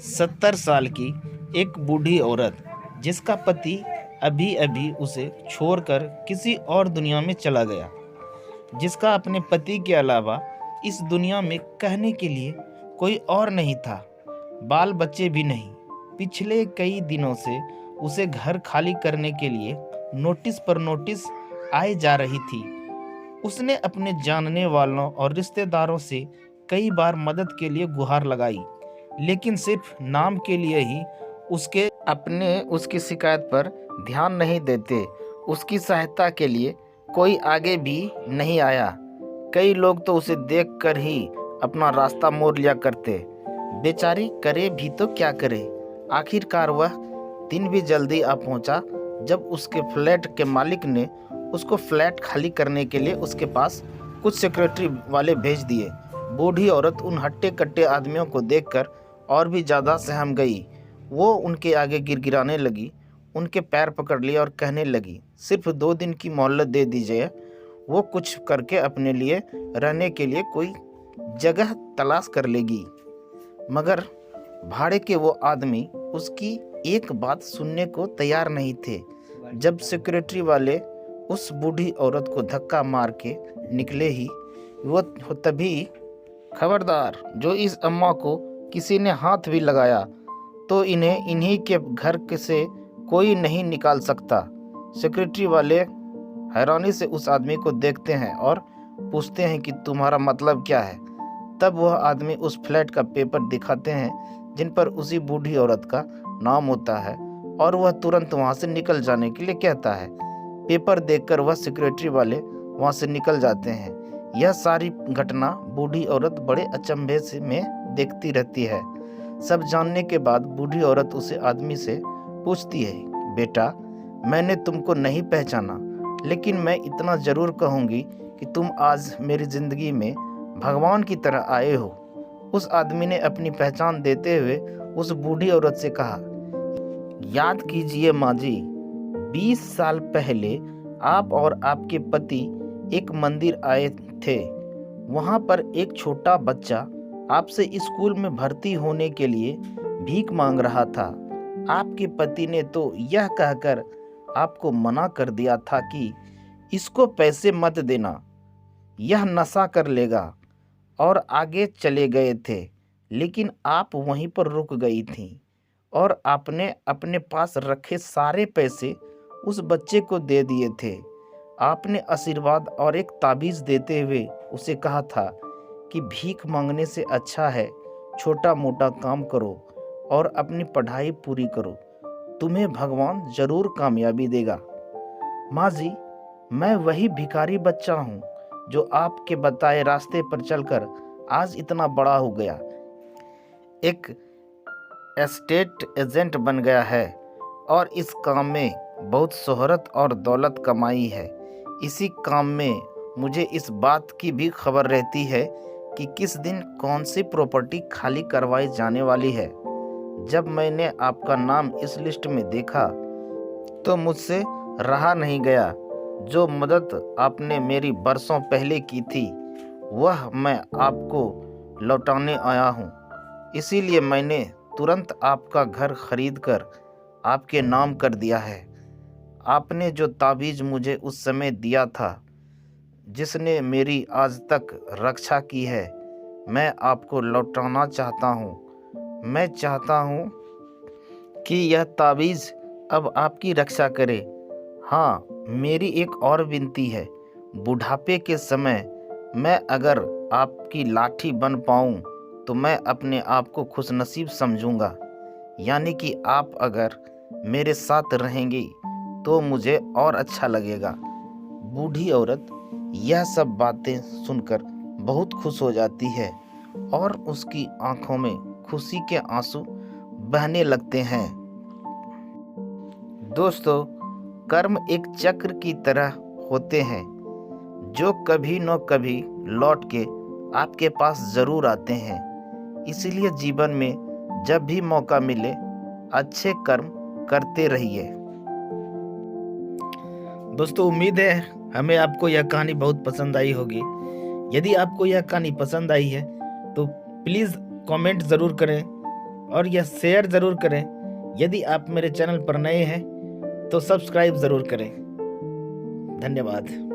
70 साल की एक बूढ़ी औरत जिसका पति अभी अभी उसे छोड़कर किसी और दुनिया में चला गया, जिसका अपने पति के अलावा इस दुनिया में कहने के लिए कोई और नहीं था, बाल बच्चे भी नहीं। पिछले कई दिनों से उसे घर खाली करने के लिए नोटिस पर नोटिस आए जा रही थी। उसने अपने जानने वालों और रिश्तेदारों से कई बार मदद के लिए गुहार लगाई, लेकिन सिर्फ नाम के लिए ही उसकी शिकायत पर ध्यान नहीं देते। उसकी सहायता के लिए कोई आगे भी नहीं आया। कई लोग तो उसे देखकर ही अपना रास्ता मोड़ लिया करते। बेचारी करे भी तो क्या करे। आखिरकार वह दिन भी जल्दी आ पहुंचा जब उसके फ्लैट के मालिक ने उसको फ्लैट खाली करने के लिए उसके पास कुछ सिक्योरिटी वाले भेज दिए। बूढ़ी औरत उन हट्टे कट्टे आदमियों को देखकर और भी ज़्यादा सहम गई। वो उनके आगे गिड़गिड़ाने लगी, उनके पैर पकड़ लिए और कहने लगी, सिर्फ 2 दिन की मोहलत दे दीजिए, वो कुछ करके अपने लिए रहने के लिए कोई जगह तलाश कर लेगी। मगर भाड़े के वो आदमी उसकी एक बात सुनने को तैयार नहीं थे। जब सिक्योरिटी वाले उस बूढ़ी औरत को धक्का मार के निकले ही वो तभी, खबरदार, जो इस अम्मा को किसी ने हाथ भी लगाया तो इन्हीं के घर से कोई नहीं निकाल सकता। सिक्योरिटी वाले हैरानी से उस आदमी को देखते हैं और पूछते हैं कि तुम्हारा मतलब क्या है। तब वह आदमी उस फ्लैट का पेपर दिखाते हैं जिन पर उसी बूढ़ी औरत का नाम होता है और वह तुरंत वहां से निकल जाने के लिए कहता है। पेपर देखकर वह सिक्योरिटी वाले वहां से निकल जाते हैं। यह सारी घटना बूढ़ी औरत बड़े अचंभे से में देखती रहती है। सब जानने के बाद बूढ़ी औरत उसे आदमी से पूछती है, बेटा, मैंने तुमको नहीं पहचाना, लेकिन मैं इतना जरूर कहूँगी कि तुम आज मेरी ज़िंदगी में भगवान की तरह आए हो। उस आदमी ने अपनी पहचान देते हुए उस बूढ़ी औरत से कहा, याद कीजिए माँ जी, 20 साल पहले आप और आपके पति एक मंदिर आए थे। वहाँ पर एक छोटा बच्चा आपसे स्कूल में भर्ती होने के लिए भीख मांग रहा था। आपके पति ने तो यह कहकर आपको मना कर दिया था कि इसको पैसे मत देना, यह नशा कर लेगा, और आगे चले गए थे। लेकिन आप वहीं पर रुक गई थीं और आपने अपने पास रखे सारे पैसे उस बच्चे को दे दिए थे। आपने आशीर्वाद और एक ताबीज़ देते हुए उसे कहा था कि भीख मांगने से अच्छा है छोटा मोटा काम करो और अपनी पढ़ाई पूरी करो, तुम्हें भगवान जरूर कामयाबी देगा। माँ जी, मैं वही भिखारी बच्चा हूँ जो आपके बताए रास्ते पर चलकर आज इतना बड़ा हो गया, एक एस्टेट एजेंट बन गया है और इस काम में बहुत शोहरत और दौलत कमाई है। इसी काम में मुझे इस बात की भी खबर रहती है कि किस दिन कौन सी प्रॉपर्टी खाली करवाई जाने वाली है। जब मैंने आपका नाम इस लिस्ट में देखा तो मुझसे रहा नहीं गया। जो मदद आपने मेरी बरसों पहले की थी वह मैं आपको लौटाने आया हूँ। इसीलिए मैंने तुरंत आपका घर खरीद कर आपके नाम कर दिया है। आपने जो ताबीज़ मुझे उस समय दिया था, जिसने मेरी आज तक रक्षा की है, मैं आपको लौटाना चाहता हूँ। मैं चाहता हूँ कि यह ताबीज़ अब आपकी रक्षा करे। हाँ, मेरी एक और विनती है, बुढ़ापे के समय मैं अगर आपकी लाठी बन पाऊँ तो मैं अपने आप को खुशनसीब समझूंगा। यानी कि आप अगर मेरे साथ रहेंगी तो मुझे और अच्छा लगेगा। बूढ़ी औरत यह सब बातें सुनकर बहुत खुश हो जाती है और उसकी आंखों में खुशी के आंसू बहने लगते हैं। दोस्तों, कर्म एक चक्र की तरह होते हैं जो कभी न कभी लौट के आपके पास ज़रूर आते हैं। इसलिए जीवन में जब भी मौका मिले अच्छे कर्म करते रहिए। दोस्तों, उम्मीद है हमें आपको यह कहानी बहुत पसंद आई होगी। यदि आपको यह कहानी पसंद आई है तो प्लीज़ कमेंट ज़रूर करें और यह शेयर ज़रूर करें। यदि आप मेरे चैनल पर नए हैं तो सब्सक्राइब ज़रूर करें। धन्यवाद।